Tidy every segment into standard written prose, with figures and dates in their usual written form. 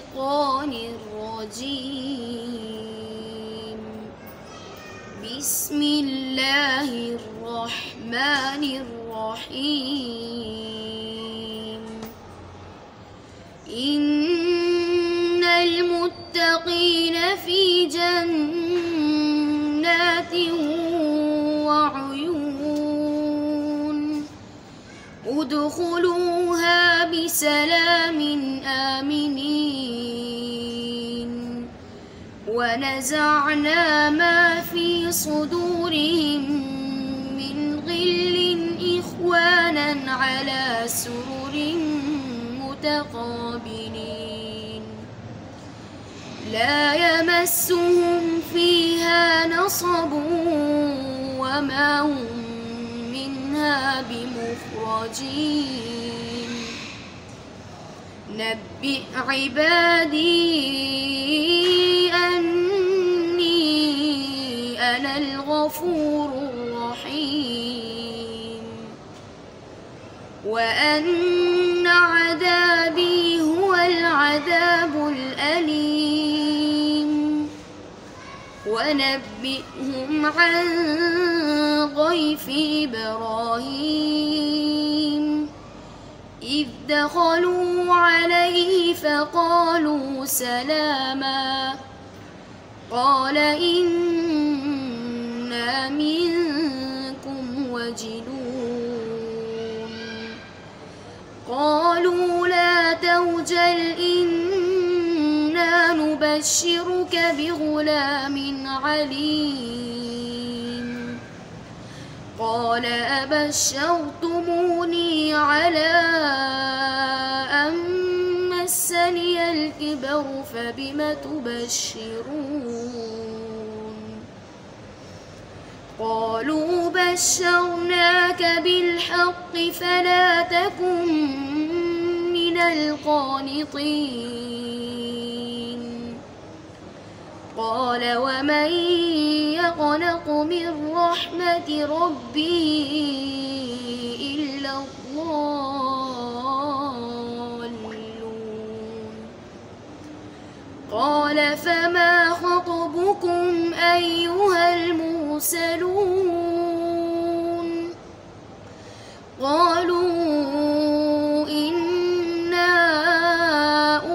الشيطان الرجيم. بسم الله الرحمن الرحيم. إن المتقين في جنات وعيون ادخلوها بسلام آمنين. ونزعنا ما في صدورهم من غل إخوانا على سرر متقابلين لا يمسهم فيها نصب وما هم منها بمخرجين. نبئ عبادي أني أنا الغفور الرحيم وأن عذابي هو العذاب الأليم. ونبئهم عن ضيف إبراهيم إذ دخلوا عليه فقالوا سلاما قال إنا منكم وجلون. قالوا لا توجل إنا نبشرك بغلام عليم. قال أبشرتموني على أن مسني الكبر فبم تبشرون. قالوا بشرناك بالحق فلا تكن من القانطين. قال ومن يقنط من رحمة ربه إلا الضالون. قال فما خطبكم أيها المرسلون. قالوا إنا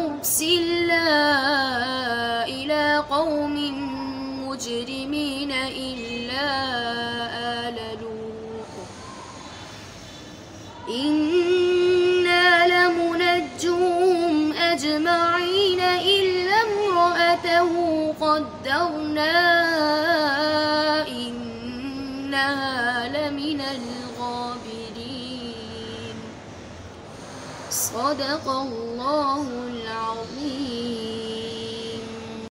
أرسلنا إلى قوم مجرمين إلا آل لوط إنا لمنجوهم أجمعين إلا امرأته قدرنا إنها لمن الغابرين. صدق الله العظيم.